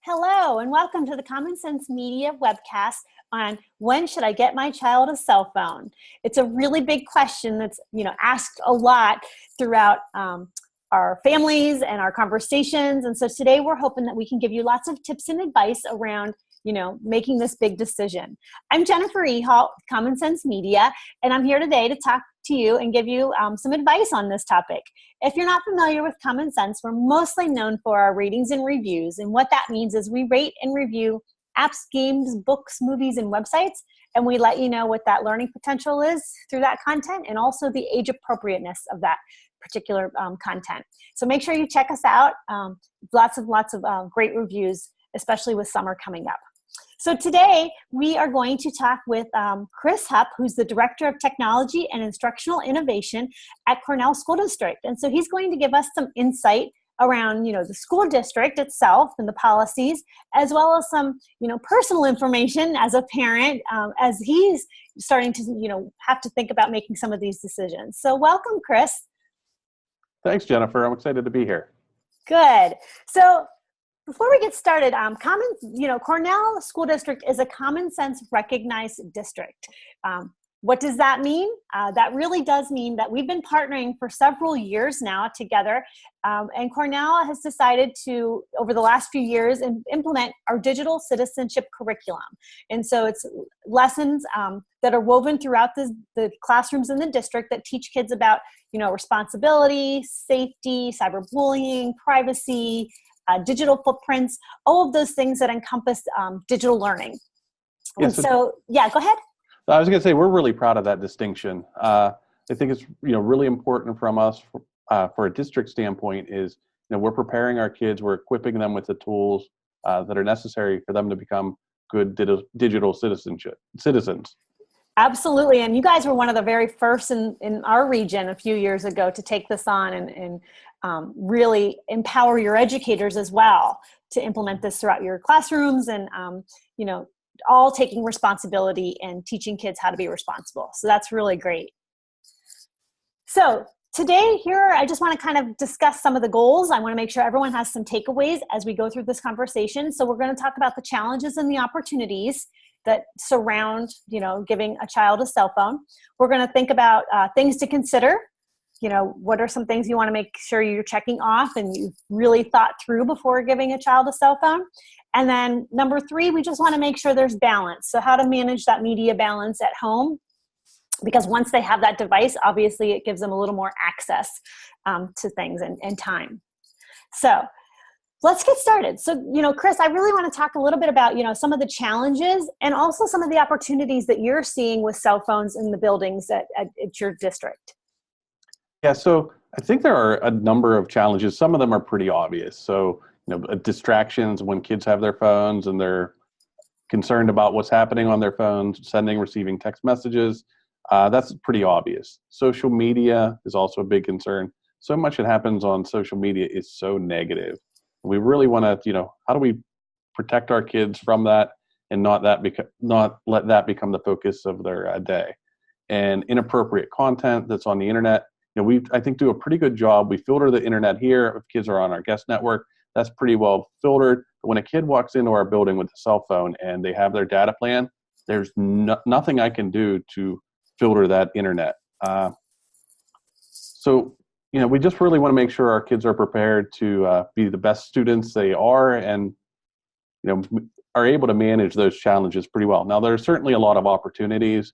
Hello, and welcome to the Common Sense Media webcast on when should I get my child a cell phone? It's a really big question that's asked a lot throughout our families and our conversations. And so today we're hoping that we can give you lots of tips and advice around making this big decision. I'm Jennifer Ehalt, Common Sense Media, and I'm here today to talk to you and give you some advice on this topic. If you're not familiar with Common Sense, we're mostly known for our ratings and reviews. And what that means is we rate and review apps, games, books, movies, and websites. And we let you know what that learning potential is through that content and also the age appropriateness of that particular content. So make sure you check us out. Lots of great reviews, especially with summer coming up. So today we are going to talk with Chris Hupp, who's the Director of Technology and Instructional Innovation at Cornell School District. And so he's going to give us some insight around, the school district itself and the policies, as well as some, personal information as a parent, as he's starting to, have to think about making some of these decisions. So welcome, Chris. Thanks, Jennifer. I'm excited to be here. Good. So before we get started, Cornell School District is a common sense recognized district. What does that mean? That really does mean that we've been partnering for several years now together, and Cornell has decided to, over the last few years, implement our digital citizenship curriculum. And so it's lessons that are woven throughout the classrooms in the district that teach kids about, responsibility, safety, cyberbullying, privacy, digital footprints, all of those things that encompass digital learning. And go ahead. I was going to say, we're really proud of that distinction. I think it's really important from us for a district standpoint is, we're preparing our kids, we're equipping them with the tools that are necessary for them to become good digital citizens. Absolutely. And you guys were one of the very first in our region a few years ago to take this on and really empower your educators as well to implement this throughout your classrooms and, all taking responsibility and teaching kids how to be responsible. So that's really great. So today here, I just want to kind of discuss some of the goals. I want to make sure everyone has some takeaways as we go through this conversation. So we're going to talk about the challenges and the opportunities that surround, giving a child a cell phone. We're going to think about things to consider. What are some things you want to make sure you're checking off and you've really thought through before giving a child a cell phone? And then number 3, we just want to make sure there's balance. So how to manage that media balance at home, because once they have that device, obviously it gives them a little more access to things and time. So let's get started. So, Chris, I really want to talk a little bit about, some of the challenges and also some of the opportunities that you're seeing with cell phones in the buildings at your district. Yeah, so I think there are a number of challenges. Some of them are pretty obvious. So, distractions when kids have their phones and they're concerned about what's happening on their phones, sending, receiving text messages. That's pretty obvious. Social media is also a big concern. So much that happens on social media is so negative. We really want to, how do we protect our kids from that and not let that become the focus of their day? And inappropriate content that's on the internet, we, I think, do a pretty good job. We filter the internet here. If kids are on our guest network, that's pretty well filtered. But when a kid walks into our building with a cell phone and they have their data plan, there's nothing I can do to filter that internet. So we just really want to make sure our kids are prepared to be the best students they are and, are able to manage those challenges pretty well. Now, there's certainly a lot of opportunities.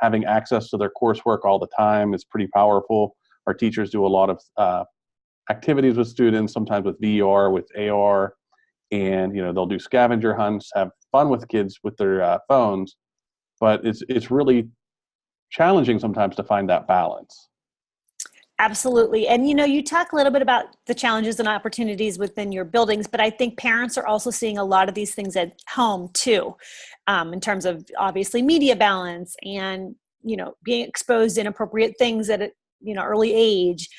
Having access to their coursework all the time is pretty powerful. Our teachers do a lot of activities with students, sometimes with VR, with AR, and they'll do scavenger hunts, have fun with kids with their phones, but it's really challenging sometimes to find that balance. Absolutely. And, you talk a little bit about the challenges and opportunities within your buildings, but I think parents are also seeing a lot of these things at home too, in terms of obviously media balance and, being exposed to inappropriate things at early age.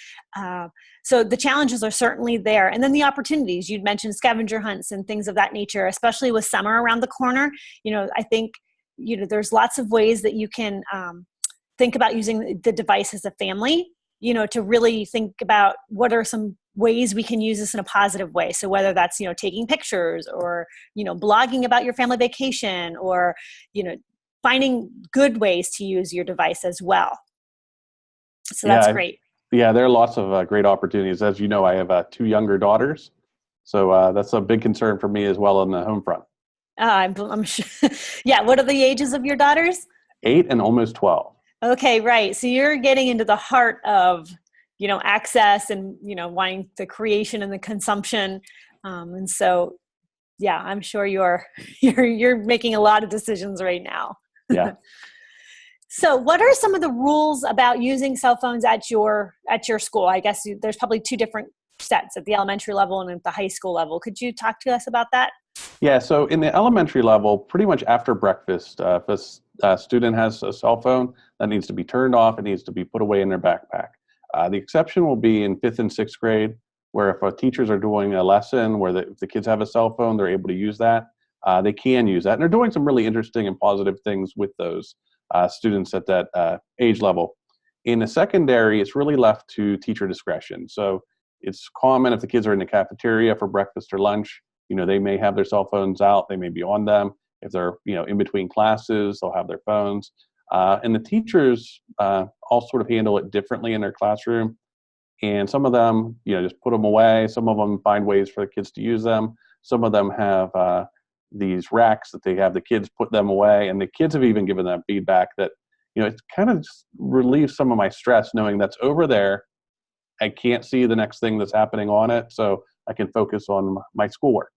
So the challenges are certainly there. And then the opportunities, you'd mentioned scavenger hunts and things of that nature, especially with summer around the corner. I think, there's lots of ways that you can think about using the device as a family, to really think about what are some ways we can use this in a positive way. So whether that's, taking pictures or, blogging about your family vacation or, finding good ways to use your device as well. So that's great. Yeah, there are lots of great opportunities. As you know, I have 2 younger daughters. So that's a big concern for me as well on the home front. I'm sure. Yeah. What are the ages of your daughters? 8 and almost 12. Okay. Right. So you're getting into the heart of, access and, wanting the creation and the consumption. And so, yeah, I'm sure you're making a lot of decisions right now. Yeah. So what are some of the rules about using cell phones at your school? I guess there's probably 2 different sets, at the elementary level and at the high school level. Could you talk to us about that? Yeah, so in the elementary level, pretty much after breakfast, if a student has a cell phone, that needs to be turned off. It needs to be put away in their backpack. The exception will be in 5th and 6th grade, where if teachers are doing a lesson where if the kids have a cell phone, they're able to use that. They can use that. And they're doing some really interesting and positive things with those students at that age level. In the secondary, it's really left to teacher discretion. So it's common if the kids are in the cafeteria for breakfast or lunch, they may have their cell phones out. They may be on them. If they're, in between classes, they'll have their phones. And the teachers all sort of handle it differently in their classroom. And some of them, just put them away. Some of them find ways for the kids to use them. Some of them have these racks that they have the kids put them away. And the kids have even given them feedback that, it kind of just relieves some of my stress knowing that's over there. I can't see the next thing that's happening on it. So I can focus on my schoolwork.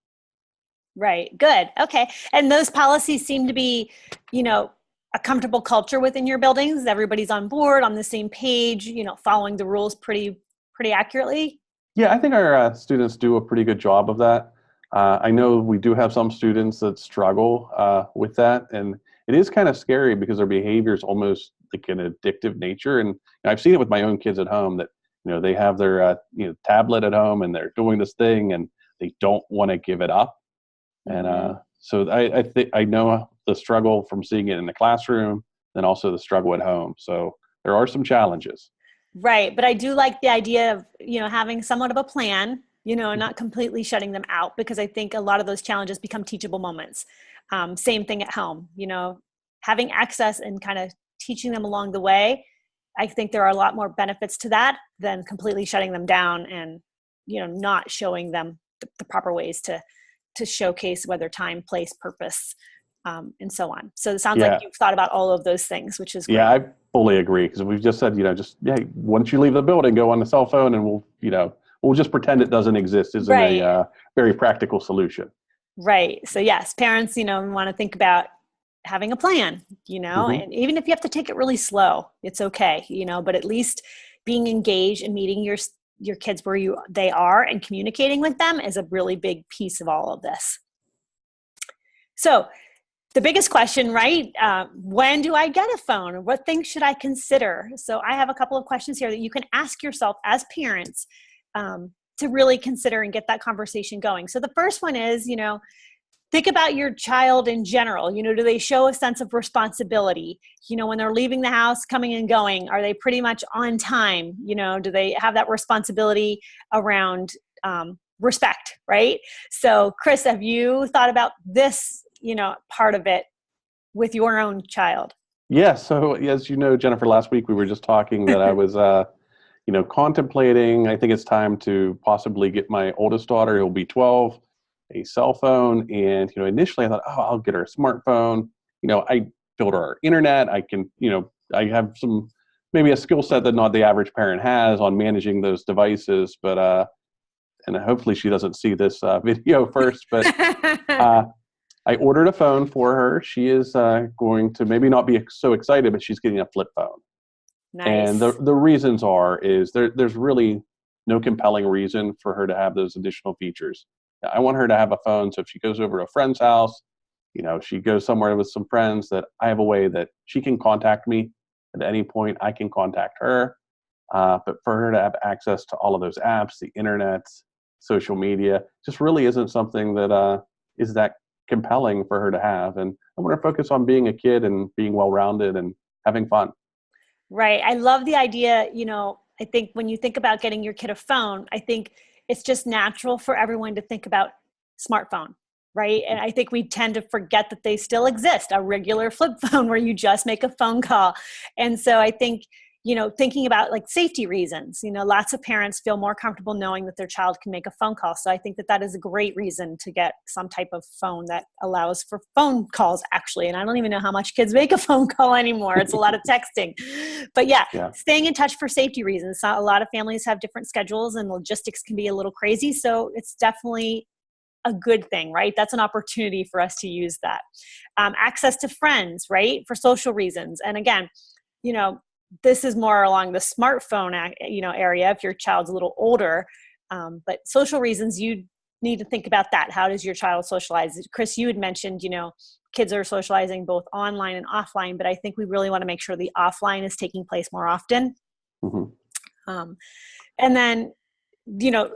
Right. Good. Okay. And those policies seem to be, a comfortable culture within your buildings. Everybody's on board, on the same page, following the rules pretty accurately. Yeah, I think our students do a pretty good job of that. I know we do have some students that struggle with that, and it is kind of scary because their behavior is almost like an addictive nature. And I've seen it with my own kids at home that, they have their tablet at home and they're doing this thing and they don't want to give it up. And so I think I know the struggle from seeing it in the classroom and also the struggle at home. So there are some challenges. Right. But I do like the idea of, having somewhat of a plan, and not completely shutting them out, because I think a lot of those challenges become teachable moments. Same thing at home, having access and kind of teaching them along the way. I think there are a lot more benefits to that than completely shutting them down and, not showing them the proper ways to showcase whether time, place, purpose, and so on. So it sounds like you've thought about all of those things, which is great. Yeah, I fully agree, because we've just said, once you leave the building, go on the cell phone and we'll just pretend it doesn't exist isn't a very practical solution. Right. So yes, parents, want to think about having a plan, and even if you have to take it really slow, it's okay, but at least being engaged and meeting your kids where they are and communicating with them is a really big piece of all of this. So the biggest question, right? When do I get a phone? What things should I consider? So I have a couple of questions here that you can ask yourself as parents to really consider and get that conversation going. So the first one is, think about your child in general. Do they show a sense of responsibility? When they're leaving the house, coming and going, are they pretty much on time? Do they have that responsibility around respect, right? So Chris, have you thought about this, part of it with your own child? Yeah. So as you know, Jennifer, last week we were just talking that I was, contemplating, I think it's time to possibly get my oldest daughter, who'll be 12, a cell phone. And, initially I thought, I'll get her a smartphone. I build her internet. I can, I have maybe a skill set that not the average parent has on managing those devices, but, and hopefully she doesn't see this video first, but I ordered a phone for her. She is going to maybe not be so excited, but she's getting a flip phone. Nice. And the reasons is there's really no compelling reason for her to have those additional features. I want her to have a phone, so if she goes over to a friend's house, she goes somewhere with some friends, that I have a way that she can contact me at any point. I can contact her. But for her to have access to all of those apps, the internet, social media, just really isn't something that is that compelling for her to have. And I want to focus on being a kid and being well-rounded and having fun. Right. I love the idea, I think when you think about getting your kid a phone, I think it's just natural for everyone to think about smartphone, right? And I think we tend to forget that they still exist, a regular flip phone where you just make a phone call. And so I think, thinking about like safety reasons, lots of parents feel more comfortable knowing that their child can make a phone call. So I think that that is a great reason to get some type of phone that allows for phone calls, actually. And I don't even know how much kids make a phone call anymore. It's a lot of texting. But yeah, staying in touch for safety reasons. A lot of families have different schedules and logistics can be a little crazy. So it's definitely a good thing, right? That's an opportunity for us to use that. Access to friends, right? For social reasons. And again, this is more along the smartphone, area if your child's a little older. But social reasons, you need to think about that. How does your child socialize? Chris, you had mentioned, kids are socializing both online and offline, but I think we really want to make sure the offline is taking place more often. Mm-hmm. And then,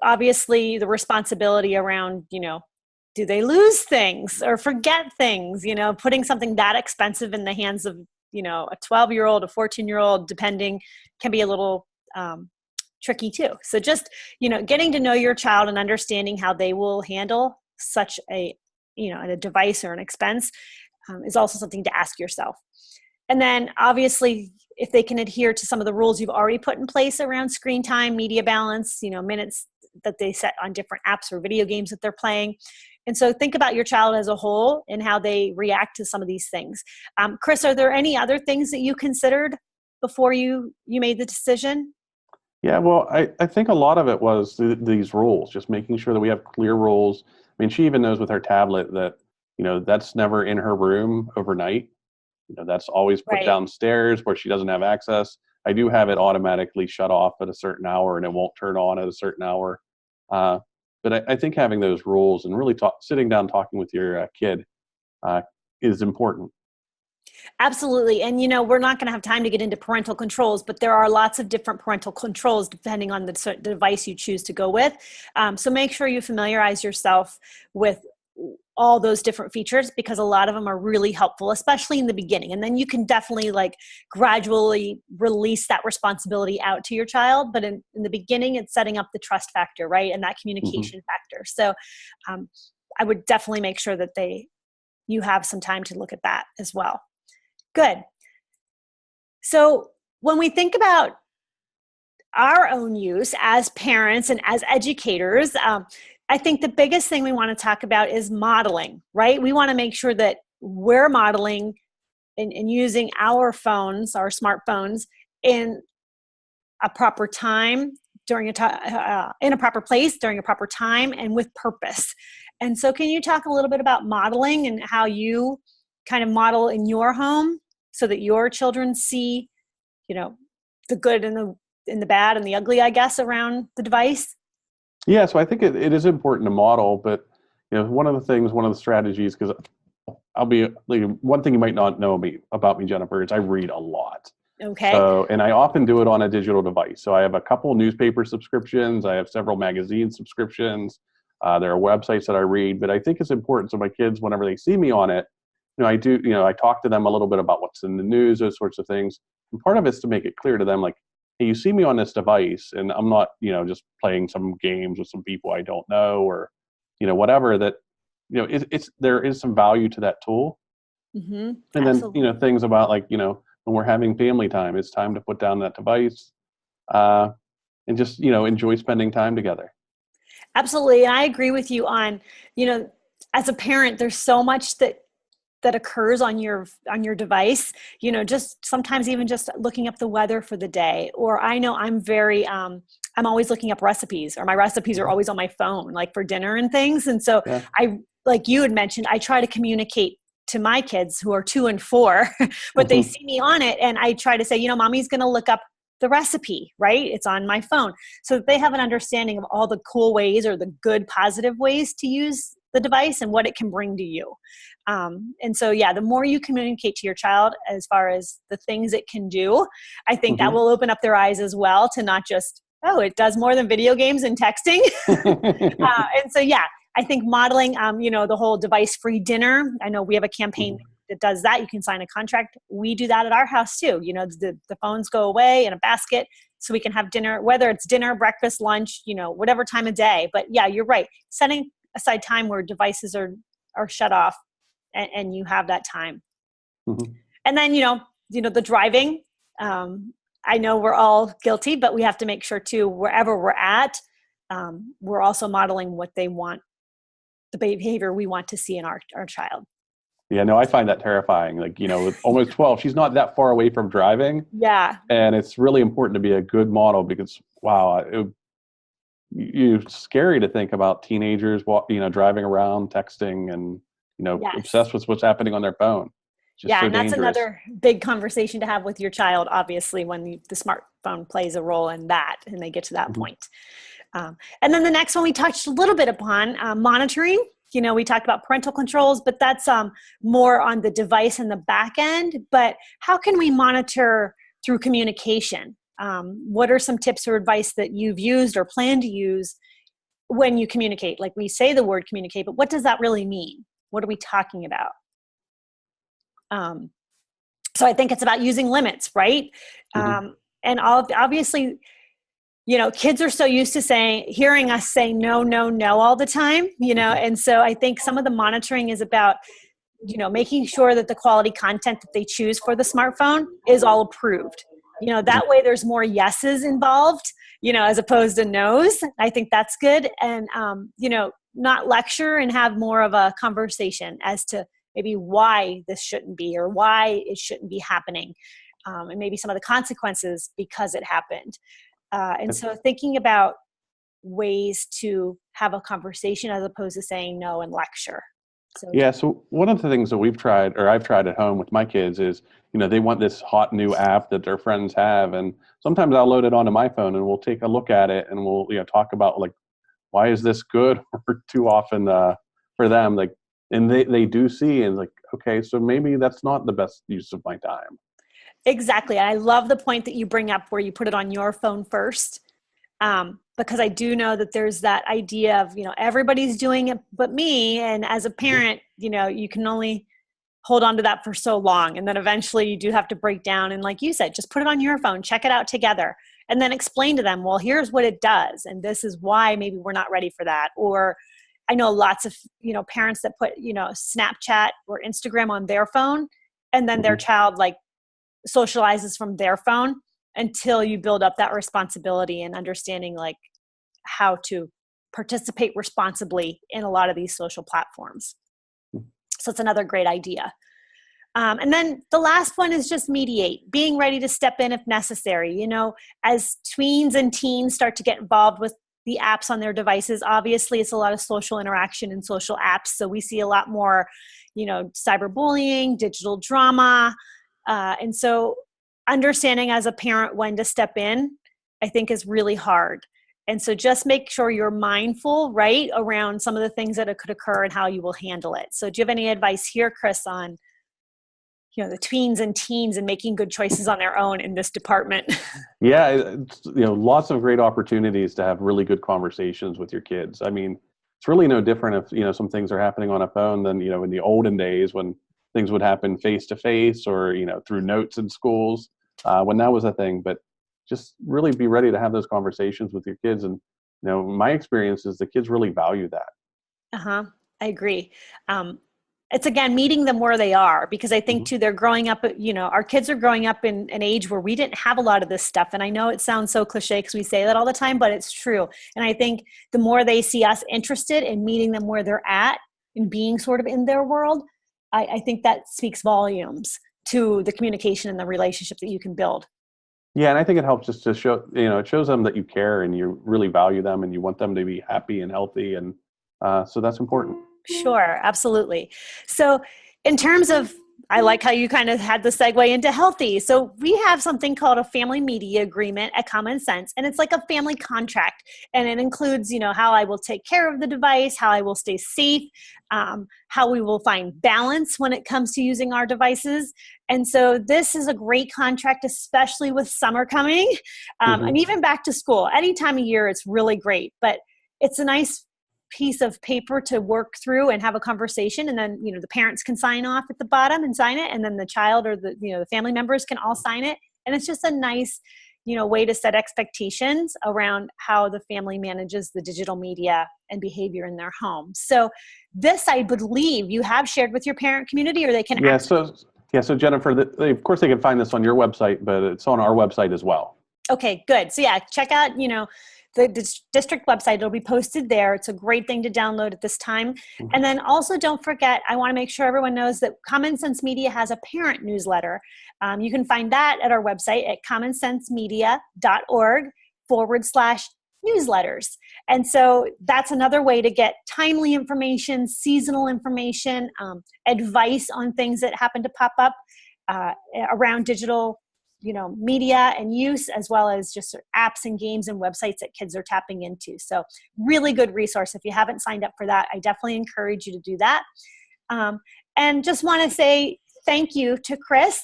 obviously the responsibility around, do they lose things or forget things, putting something that expensive in the hands of, a 12-year-old, a 14-year-old, depending, can be a little tricky too. So just, getting to know your child and understanding how they will handle such a device or an expense is also something to ask yourself. And then obviously, if they can adhere to some of the rules you've already put in place around screen time, media balance, minutes that they set on different apps or video games that they're playing. And so think about your child as a whole and how they react to some of these things. Chris, are there any other things that you considered before you made the decision? Yeah, well, I think a lot of it was these rules, just making sure that we have clear rules. I mean, she even knows with her tablet that, that's never in her room overnight. That's always put downstairs where she doesn't have access. I do have it automatically shut off at a certain hour and it won't turn on at a certain hour. But I think having those rules and really sitting down talking with your kid is important. Absolutely. And, we're not going to have time to get into parental controls, but there are lots of different parental controls depending on the device you choose to go with. So make sure you familiarize yourself with all those different features because a lot of them are really helpful, especially in the beginning. And then you can definitely gradually release that responsibility out to your child. But in the beginning, it's setting up the trust factor, right? And that communication factor. So I would definitely make sure that you have some time to look at that as well. Good. So when we think about our own use as parents and as educators, I think the biggest thing we want to talk about is modeling, right? We want to make sure that we're modeling and using our phones, our smartphones, in a proper time, in a proper place, during a proper time, and with purpose. And so can you talk a little bit about modeling and how you kind of model in your home so that your children see, the good and the bad and the ugly, I guess, around the device? Yeah, so I think it is important to model, but one of the strategies, because one thing you might not know about me, Jennifer, is I read a lot. Okay. So, and I often do it on a digital device. So I have a couple newspaper subscriptions. I have several magazine subscriptions. There are websites that I read, but I think it's important. So my kids, whenever they see me on it, I talk to them a little bit about what's in the news, those sorts of things. And part of it's to make it clear to them, hey, you see me on this device and I'm not, just playing some games with some people I don't know or, whatever that, there is some value to that tool. Mm-hmm. And Absolutely. Then, things about when we're having family time, it's time to put down that device and just, enjoy spending time together. Absolutely. And I agree with you on, as a parent, there's so much that occurs on your device, just sometimes even just looking up the weather for the day. Or I know I'm very, I'm always looking up recipes, or my recipes are always on my phone, for dinner and things. And so I, like you had mentioned, I try to communicate to my kids who are 2 and 4, but they see me on it. And I try to say, mommy's going to look up the recipe, right? It's on my phone. So that they have an understanding of all the cool ways or the good, positive ways to use the device and what it can bring to you. And so, the more you communicate to your child as far as the things it can do, I think that will open up their eyes as well to not just, it does more than video games and texting. And so, I think modeling, the whole device-free dinner. I know we have a campaign that does that. You can sign a contract. We do that at our house too. The phones go away in a basket so we can have dinner, whether it's dinner, breakfast, lunch, whatever time of day. But yeah, you're right. Setting aside time where devices are shut off and you have that time. Mm-hmm. And then, the driving, I know we're all guilty, but we have to make sure too, wherever we're at, we're also modeling what they want, the behavior we want to see in our child. Yeah, no, I find that terrifying. Like, with almost 12, she's not that far away from driving. Yeah. And it's really important to be a good model because, wow, it's scary to think about teenagers, driving around, texting, and, Yes. obsessed with what's happening on their phone. Just Yeah, so and that's dangerous. another big conversation to have with your child, obviously, when the smartphone plays a role in that and they get to that Mm-hmm. point. And then the next one we touched a little bit upon, monitoring. We talked about parental controls, but that's more on the device and the back end. But how can we monitor through communication? What are some tips or advice that you've used or plan to use when you communicate? Like, we say the word communicate, but what does that really mean? What are we talking about? So I think it's about using limits, right? Mm-hmm. And obviously, kids are so used to hearing us say no, no, no all the time, and so I think some of the monitoring is about, making sure that the quality content that they choose for the smartphone is all approved. That way there's more yeses involved, as opposed to no's. I think that's good. And, not lecture and have more of a conversation as to maybe why this shouldn't be or why it shouldn't be happening. And maybe some of the consequences because it happened. And so thinking about ways to have a conversation as opposed to saying no and lecture. So one of the things that we've tried, or I've tried at home with my kids is, they want this hot new app that their friends have. And sometimes I'll load it onto my phone and we'll take a look at it and we'll, talk about like, why is this good? Or too often for them, like, and they do see and like, okay, so maybe that's not the best use of my time. Exactly. I love the point that you bring up where you put it on your phone first. Because I do know that there's that idea of, everybody's doing it but me. And as a parent, you can only hold on to that for so long. And then eventually you do have to break down. And like you said, just put it on your phone, check it out together, and then explain to them, well, here's what it does. And this is why maybe we're not ready for that. Or I know lots of, parents that put, Snapchat or Instagram on their phone, and then their child like socializes from their phone until you build up that responsibility and understanding like how to participate responsibly in a lot of these social platforms. So it's another great idea. And then the last one is just mediate, being ready to step in if necessary. As tweens and teens start to get involved with the apps on their devices, obviously it's a lot of social interaction and social apps. So we see a lot more, cyberbullying, digital drama. And so understanding as a parent when to step in, I think is really hard. And so just make sure you're mindful, right, around some of the things that could occur and how you will handle it. So do you have any advice here, Chris, on, the tweens and teens and making good choices on their own in this department? Yeah, lots of great opportunities to have really good conversations with your kids. I mean, it's really no different if, some things are happening on a phone than, in the olden days when things would happen face to face or, through notes in schools when that was a thing. But just really be ready to have those conversations with your kids. And, my experience is the kids really value that. I agree. It's again, meeting them where they are, because I think too, they're growing up, our kids are growing up in an age where we didn't have a lot of this stuff. And I know it sounds so cliche because we say that all the time, but it's true. And I think the more they see us interested in meeting them where they're at and being sort of in their world, I think that speaks volumes to the communication and the relationship that you can build. Yeah, and I think it helps just to show, it shows them that you care and you really value them and you want them to be happy and healthy. And so that's important. Sure, absolutely. So in terms of, I like how you kind of had the segue into healthy. So we have something called a family media agreement at Common Sense, and it's like a family contract. And it includes, how I will take care of the device, how I will stay safe, how we will find balance when it comes to using our devices. And so this is a great contract, especially with summer coming, and even back to school. Any time of year, it's really great, but it's a nice piece of paper to work through and have a conversation. And then, the parents can sign off at the bottom and sign it. And then the child or the family members can all sign it. And it's just a nice, way to set expectations around how the family manages the digital media and behavior in their home. So this, I believe, you have shared with your parent community, or they can So Jennifer, of course they can find this on your website, but it's on our website as well. Okay, good. So yeah, check out, the district website. It'll be posted there. It's a great thing to download at this time. Mm-hmm. And then also don't forget, I want to make sure everyone knows that Common Sense Media has a parent newsletter. You can find that at our website at commonsensemedia.org/newsletters. And so that's another way to get timely information, seasonal information, advice on things that happen to pop up around digital media and use, as well as just apps and games and websites that kids are tapping into. So really good resource. If you haven't signed up for that, I definitely encourage you to do that. And just want to say thank you to Chris.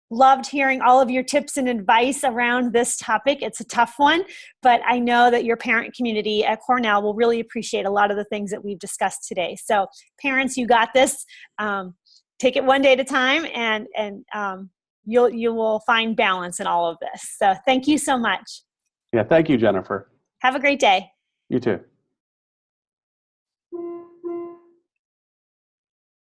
Loved hearing all of your tips and advice around this topic. It's a tough one, but I know that your parent community at Cornell will really appreciate a lot of the things that we've discussed today. So parents, you got this. Take it one day at a time, and you will find balance in all of this. So thank you so much. Yeah, thank you, Jennifer. Have a great day. You too.